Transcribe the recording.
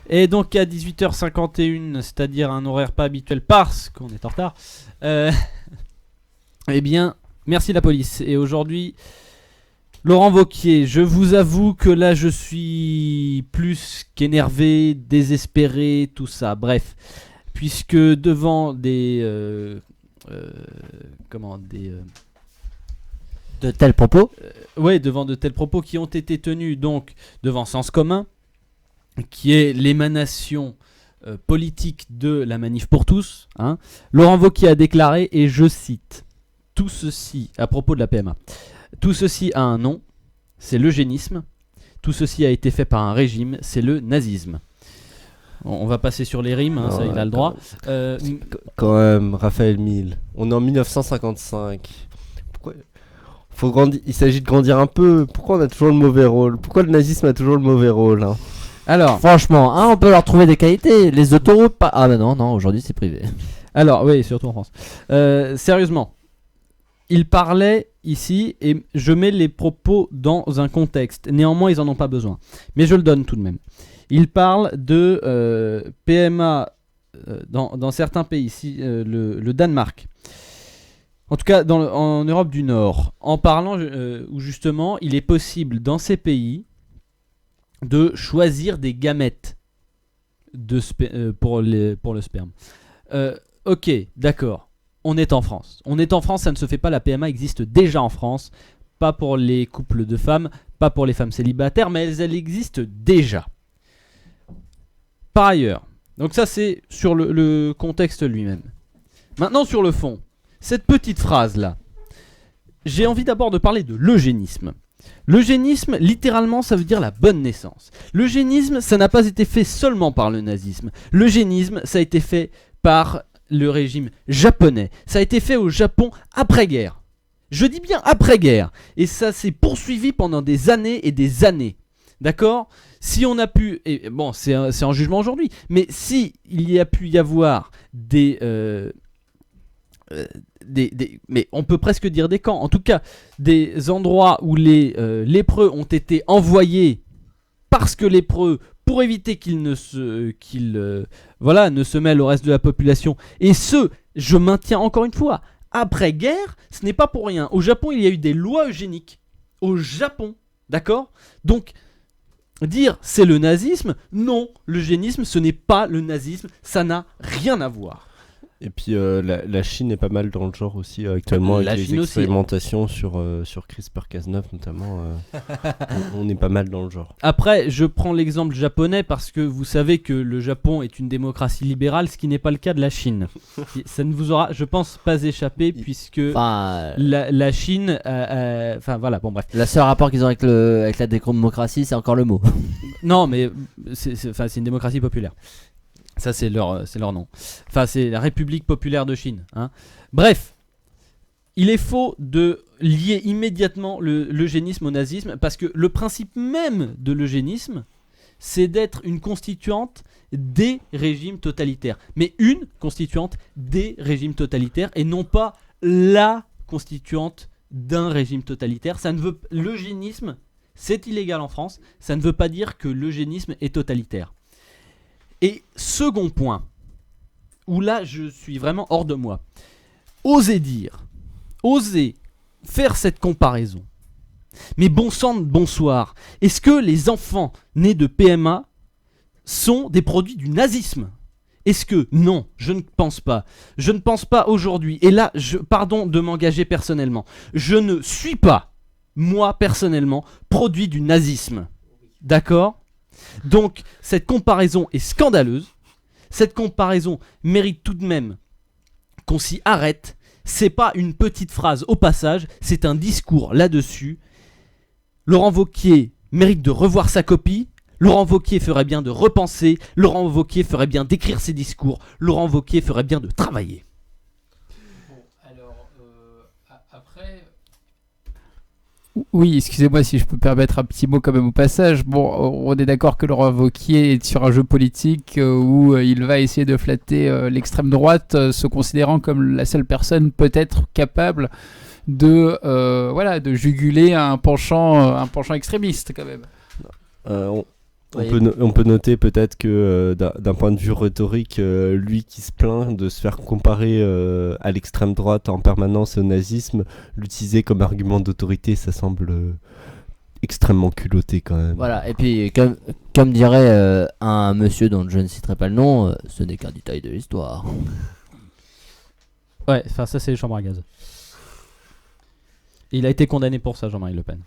Et donc à 18h51, c'est-à-dire un horaire pas habituel parce qu'on est en retard, eh bien, merci la police. Et aujourd'hui, Laurent Wauquiez, je vous avoue que là je suis plus qu'énervé, désespéré, tout ça. Bref, puisque devant des... De tels propos. ouais, devant de tels propos qui ont été tenus donc devant Sens Commun, qui est l'émanation politique de la Manif pour tous, hein, Laurent Wauquiez a déclaré, et je cite, tout ceci à propos de la PMA, tout ceci a un nom, c'est l'eugénisme, tout ceci a été fait par un régime, c'est le nazisme. On va passer sur les rimes, hein, ça il a le droit. Quand même, Raphaël Mille, on est en 1955. Pourquoi il s'agit de grandir un peu. Pourquoi on a toujours le mauvais rôle? Pourquoi le nazisme a toujours le mauvais rôle, hein? Alors, franchement, on peut leur trouver des qualités. Les autoroutes, pas. Ah, bah non, aujourd'hui c'est privé. Alors, oui, surtout en France. Sérieusement, il parlait ici, et je mets les propos dans un contexte. Néanmoins, ils en ont pas besoin. Mais je le donne tout de même. Il parle de PMA dans certains pays, ici, le Danemark. En tout cas, en Europe du Nord, en parlant où justement, il est possible dans ces pays de choisir des gamètes pour le sperme. Ok, d'accord. On est en France. Ça ne se fait pas. La PMA existe déjà en France. Pas pour les couples de femmes, pas pour les femmes célibataires, mais elle existe déjà. Par ailleurs, donc ça c'est sur le contexte lui-même. Maintenant sur le fond, cette petite phrase-là, j'ai envie d'abord de parler de l'eugénisme. L'eugénisme, littéralement, ça veut dire la bonne naissance. L'eugénisme, ça n'a pas été fait seulement par le nazisme. L'eugénisme, ça a été fait par le régime japonais. Ça a été fait au Japon après-guerre. Je dis bien après-guerre. Et ça s'est poursuivi pendant des années et des années. D'accord ? Si on a pu... Et bon, c'est en jugement aujourd'hui. Mais si il y a pu y avoir mais on peut presque dire des camps, en tout cas des endroits où les lépreux ont été envoyés parce que lépreux, pour éviter qu'ils ne se mêlent au reste de la population. Et je maintiens encore une fois, après-guerre, ce n'est pas pour rien. Au Japon, il y a eu des lois eugéniques. Au Japon, d'accord ? Donc, dire c'est le nazisme, non, l'eugénisme, ce n'est pas le nazisme, ça n'a rien à voir. Et puis la Chine est pas mal dans le genre aussi actuellement avec les expérimentations sur CRISPR-Cas9 notamment. On est pas mal dans le genre. Après, je prends l'exemple japonais parce que vous savez que le Japon est une démocratie libérale, ce qui n'est pas le cas de la Chine. Ça ne vous aura, je pense, pas échappé puisque la Chine... Enfin voilà, bon bref. Le seul rapport qu'ils ont avec la démocratie, c'est encore le mot. Non, mais c'est une démocratie populaire. Ça, c'est leur nom. Enfin, c'est la République populaire de Chine. Hein. Bref, il est faux de lier immédiatement l'eugénisme au nazisme parce que le principe même de l'eugénisme, c'est d'être une constituante des régimes totalitaires. Mais une constituante des régimes totalitaires et non pas la constituante d'un régime totalitaire. L'eugénisme, c'est illégal en France. Ça ne veut pas dire que l'eugénisme est totalitaire. Et second point, où là je suis vraiment hors de moi, oser faire cette comparaison. Mais bon sang de bonsoir, est-ce que les enfants nés de PMA sont des produits du nazisme ? Est-ce que non, je ne pense pas. Je ne pense pas aujourd'hui. Et là, pardon de m'engager personnellement. Je ne suis pas, moi personnellement, produit du nazisme. D'accord ? Donc, cette comparaison est scandaleuse. Cette comparaison mérite tout de même qu'on s'y arrête. C'est pas une petite phrase au passage, c'est un discours là-dessus. Laurent Wauquiez mérite de revoir sa copie. Laurent Wauquiez ferait bien de repenser. Laurent Wauquiez ferait bien d'écrire ses discours. Laurent Wauquiez ferait bien de travailler. Oui, excusez-moi si je peux permettre un petit mot quand même au passage. Bon, on est d'accord que Laurent Wauquiez est sur un jeu politique où il va essayer de flatter l'extrême droite, se considérant comme la seule personne peut-être capable de juguler un penchant extrémiste quand même. Oui. On peut noter peut-être que d'un point de vue rhétorique, lui qui se plaint de se faire comparer à l'extrême droite en permanence et au nazisme, l'utiliser comme argument d'autorité, ça semble extrêmement culotté quand même. Voilà, et puis comme dirait un monsieur dont je ne citerai pas le nom, ce n'est qu'un détail de l'histoire. Ouais, enfin ça c'est les chambres à gaz. Il a été condamné pour ça, Jean-Marie Le Pen.